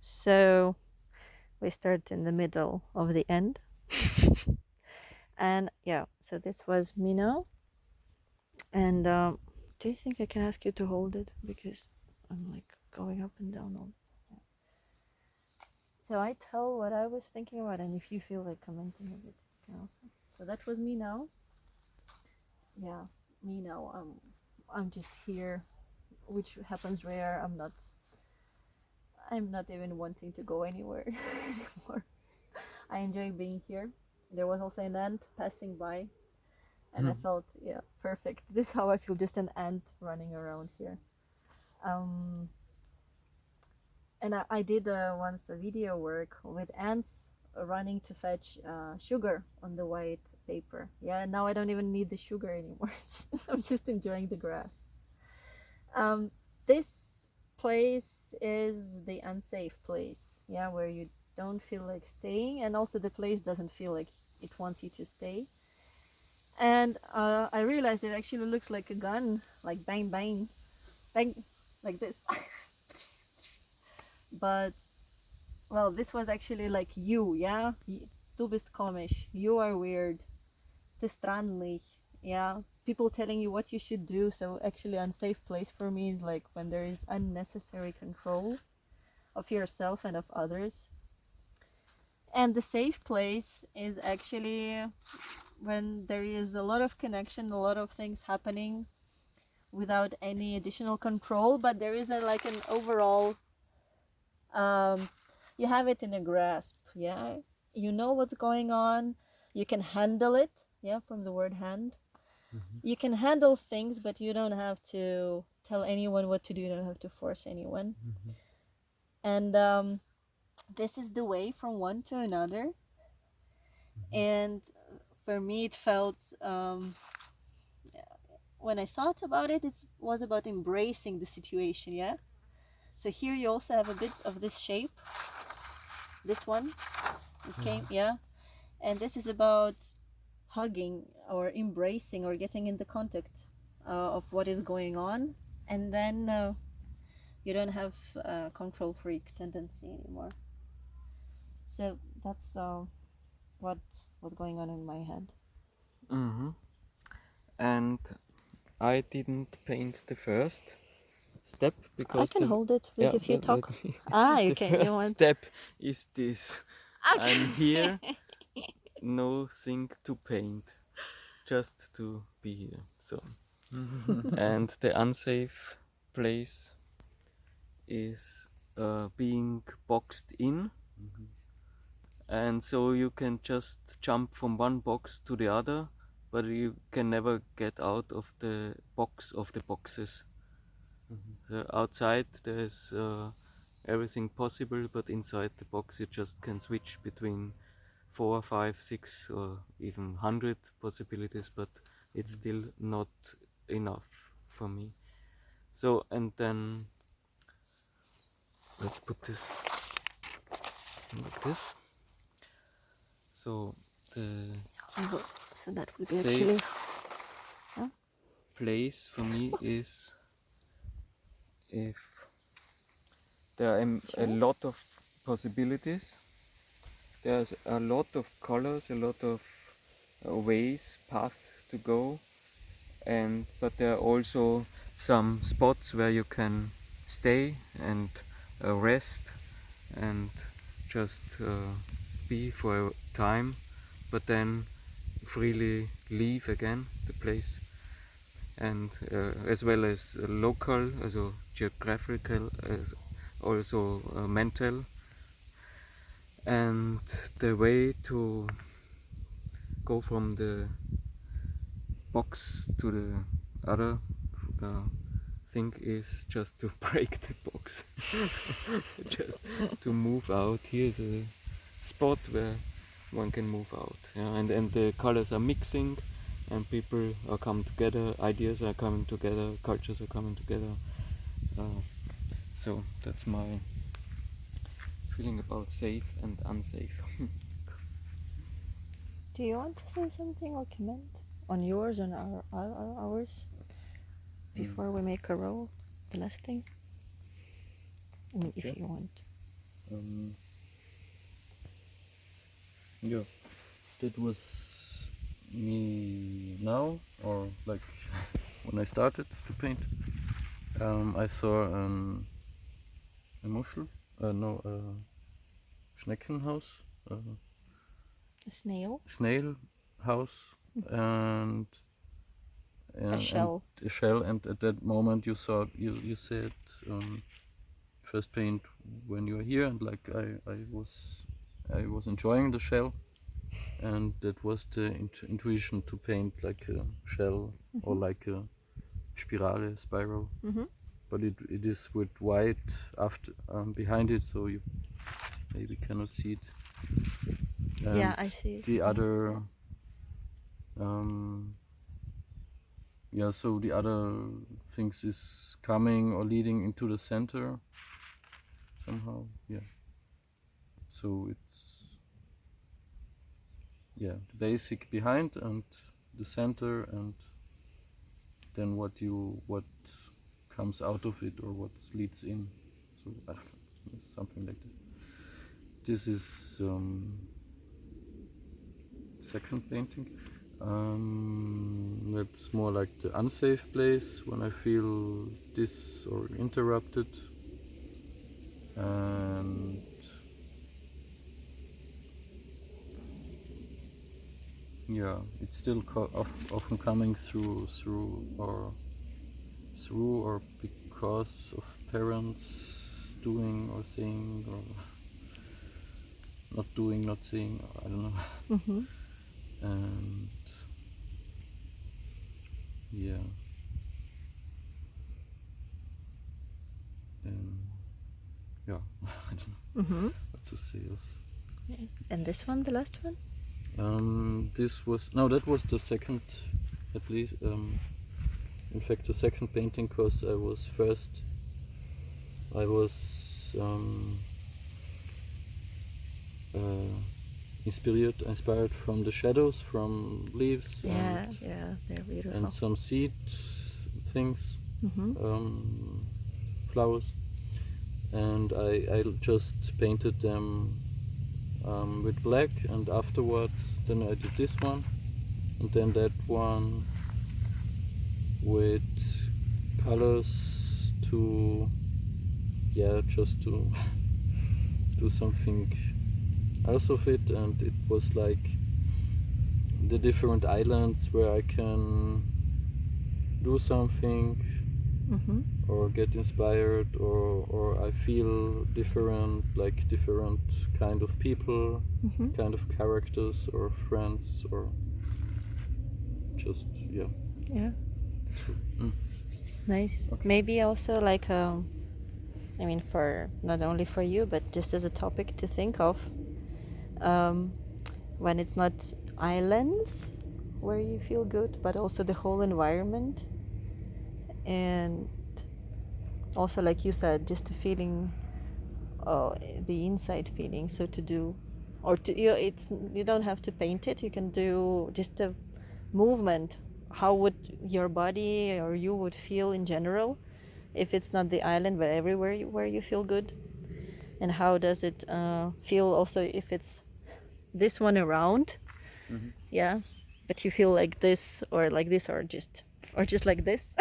So we start in the middle of the end. And yeah, so this was Mino. And do you think I can ask you to hold it? Because I'm like going up and down on. So I tell what I was thinking about, and if you feel like commenting a bit, you can also. So that was me now. Yeah, me now. I'm just here, which happens rare. I'm not even wanting to go anywhere anymore. I enjoy being here. There was also an ant passing by, and I felt, yeah, perfect. This is how I feel, just an ant running around here. Um, and I did once a video work with ants running to fetch sugar on the white paper. Yeah, now I don't even need the sugar anymore. I'm just enjoying the grass. This place is the unsafe place, yeah, where you don't feel like staying, and also the place doesn't feel like it wants you to stay. And I realized it actually looks like a gun, like bang bang bang, like this. But well, this was actually like you, yeah. Du bist komisch. You are weird. Ты странный. Yeah. People telling you what you should do. So actually, unsafe place for me is like when there is unnecessary control of yourself and of others. And the safe place is actually when there is a lot of connection, a lot of things happening without any additional control, but there is like an overall, um, you have it in a grasp, yeah. You know what's going on, you can handle it, yeah, from the word hand. You can handle things, but you don't have to tell anyone what to do, you don't have to force anyone. And this is the way from one to another. And for me it felt, when I thought about it, it was about embracing the situation, yeah. So here you also have a bit of this shape, this one, it came, yeah. And this is about hugging or embracing or getting in the contact of what is going on. And then you don't have control freak tendency anymore. So that's what was going on in my head. And I didn't paint the first step I because can hold it, like, if you let talk. me. You The can, you first want. step is this. I'm Okay. here, nothing to paint, just to be here. So, and the unsafe place is being boxed in, and so you can just jump from one box to the other, but you can never get out of the box of the boxes. So outside there's everything possible, but inside the box you just can switch between 4, 5, 6, or even 100 possibilities, but it's still not enough for me. So, and then let's put this like this. So the So that would be safe actually. Huh? place for me is if there are a lot of possibilities. There's a lot of colors, a lot of ways, paths to go, and but there are also some spots where you can stay and rest and just be for a time, but then freely leave again the place, and as well as local, also geographical, as also mental. And the way to go from the box to the other uh, thing is just to break the box. Just to move out. Here's a spot where one can move out. Yeah, and the colors are mixing, and people are coming together, ideas are coming together, cultures are coming together. So that's my feeling about safe and unsafe. Do you want to say something or comment on yours and ours before we make a roll? The last thing? I mean, Sure. if you want. Yeah, that was me now, or like when I started to paint. I saw a Muschel, no, Schneckenhaus, A snail. snail house, and A shell. a shell. And at that moment, you said first paint when you were here, and like I was enjoying the shell, and that was the intuition to paint like a shell or like a spirale spiral. But it is with white after behind it, so you maybe cannot see it. And Yeah, I see it. the other yeah, so the other things is coming or leading into the center somehow. Yeah, so it's the basic behind and the center, and then what comes out of it or what leads in. So something like this. This is second painting. That's more like the unsafe place when I feel this or interrupted, and yeah, it's still often coming through or because of parents doing or saying or not doing, not saying, I don't know. And yeah, and yeah, I don't know what to say else. And this one, the last one? That was the second, at least. In fact, the second painting, because I was inspired from the shadows, from leaves, Yeah, they're beautiful. and some seed things, flowers, and I just painted them with black, and afterwards then I did this one, and then that one with colors to just to do something else of it. And it was like the different islands where I can do something or get inspired, or I feel different kind of people, kind of characters or friends, or just Yeah. So, Nice. Okay. Maybe also like I mean, for not only for you, but just as a topic to think of, when it's not islands where you feel good, but also the whole environment, and also like you said, just the feeling, the inside feeling. So to do, or to you don't have to paint it. You can do just a movement. How would your body or you would feel in general if it's not the island, but everywhere where you feel good? And how does it feel also if it's this one around? Yeah, but you feel like this or like this or just like this.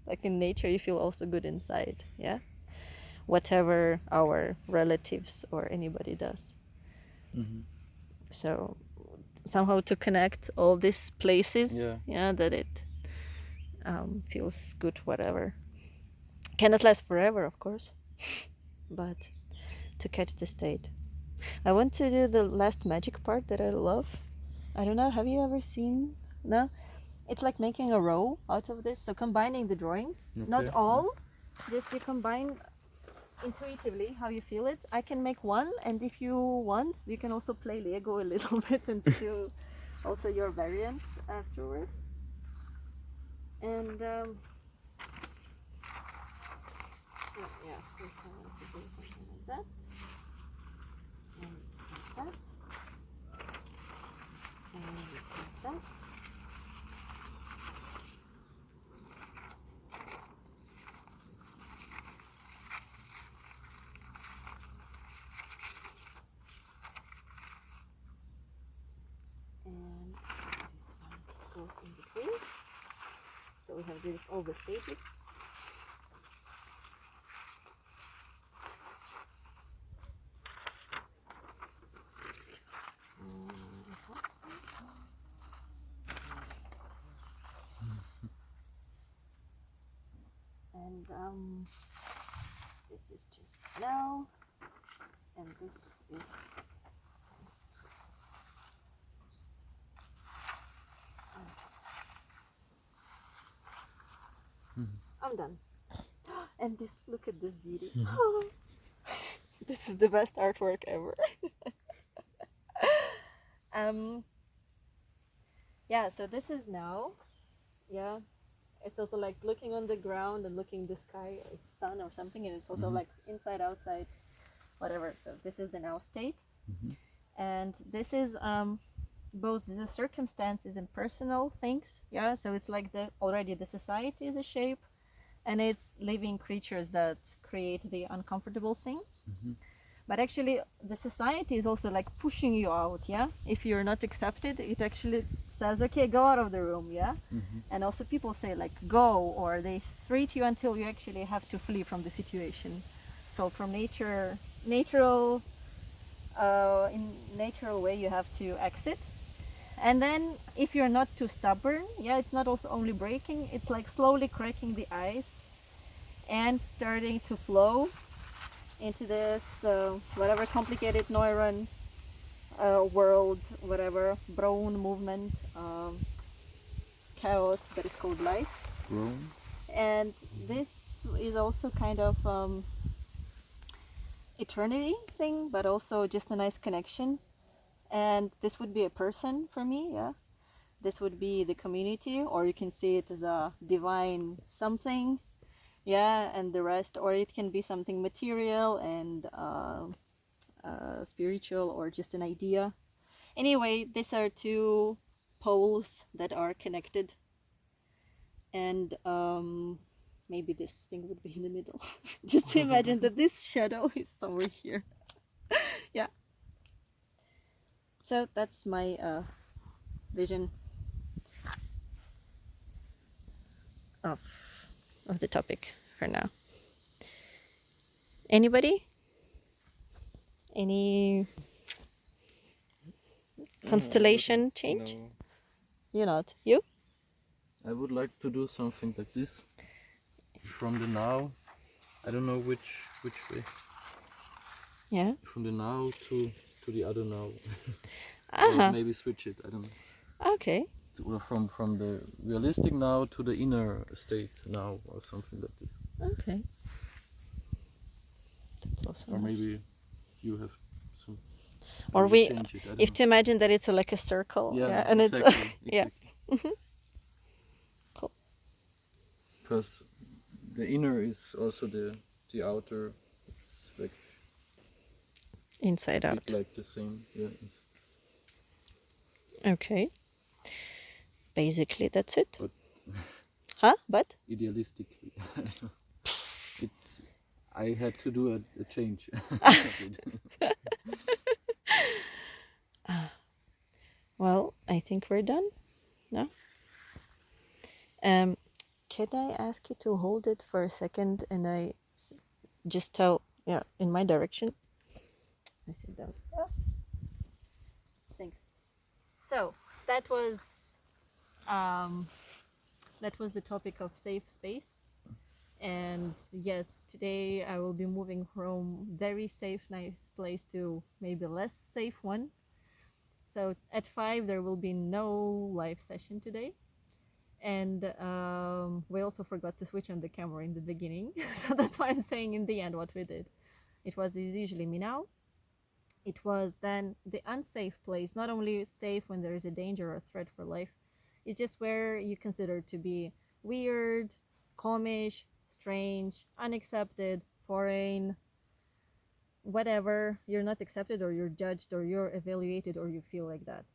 Like in nature, you feel also good inside. Yeah, whatever our relatives or anybody does. So somehow to connect all these places, that it feels good, whatever. Cannot last forever, of course, but to catch the state. I want to do the last magic part that I love. I don't know, have you ever seen? No? It's like making a row out of this, so combining the drawings. Not all, just you combine intuitively how you feel it. I can make one, and if you want, you can also play Lego a little bit and do also your variants afterwards. And yeah, first I want to do something like that, and like that, and like that. with all the stages. And this is just now, and this is I'm done. And this, look at this beauty. This is the best artwork ever. Yeah, so this is now. Yeah, it's also like looking on the ground and looking the sky or sun or something, and it's also like inside, outside, whatever. So this is the now state, and this is both the circumstances and personal things. Yeah, so it's like already the society is a shape, and it's living creatures that create the uncomfortable thing. But actually the society is also like pushing you out. Yeah, if you're not accepted, it actually says, okay, go out of the room. Yeah. And also people say like go, or they treat you until you actually have to flee from the situation. So from natural way you have to exit. And then if you're not too stubborn, yeah, it's not also only breaking, it's like slowly cracking the ice and starting to flow into this whatever complicated neuron world, whatever brain movement, chaos that is called life. And this is also kind of eternity thing, but also just a nice connection. And this would be a person for me. Yeah, this would be the community, or you can see it as a divine something. Yeah, and the rest, or it can be something material and spiritual, or just an idea. Anyway, these are two poles that are connected, and maybe this thing would be in the middle. Just imagine that this shadow is somewhere here. Yeah. So that's my vision of the topic for now. Anybody? Any constellation change? No. You're not. You? I would like to do something like this from the now. I don't know which way. Yeah. From the now to the other now. Uh-huh. Or maybe switch it. I don't know. Okay. Or from the realistic now to the inner state now, or something like this. Okay. That's also Or nice. maybe you have some. Or you we, change it. I don't if know. to imagine that it's like a circle. Yeah, And exactly, it's yeah. exactly. Cool. Because the inner is also the outer. It's like Inside a out. bit like the same. Yeah. Okay. Basically, that's it. But Huh? But? idealistically, it's. I had to do a change. Well, I think we're done. No? Can I ask you to hold it for a second and I just tell, yeah, in my direction? I sit down. Oh. Thanks. So that was the topic of safe space. And yes, today I will be moving from very safe, nice place to maybe less safe one. So at 5 there will be no live session today. And we also forgot to switch on the camera in the beginning. So that's why I'm saying in the end what we did. It was usually me now. It was then the unsafe place, not only safe when there is a danger or threat for life, it's just where you consider to be weird, comish, strange, unaccepted, foreign, whatever. You're not accepted, or you're judged, or you're evaluated, or you feel like that.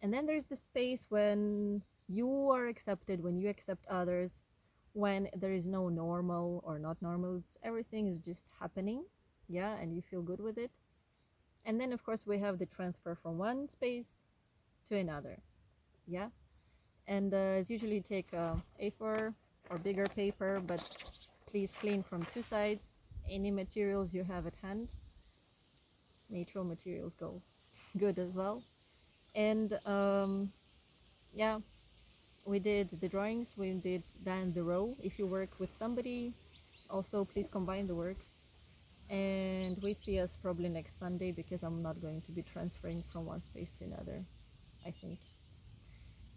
And then there's the space when you are accepted, when you accept others, when there is no normal or not normal. Everything is just happening, yeah, and you feel good with it. And then of course we have the transfer from one space to another, yeah. And it's usually take A4 or bigger paper, but please clean from two sides. Any materials you have at hand, natural materials go good as well. And yeah, we did the drawings, we did down the row. If you work with somebody, also please combine the works. And we see us probably next Sunday, because I'm not going to be transferring from one space to another, I think.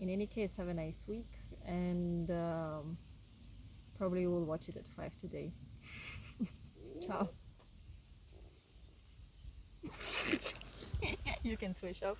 In any case, have a nice week, and probably we'll watch it at 5 today. Ciao. You can switch off.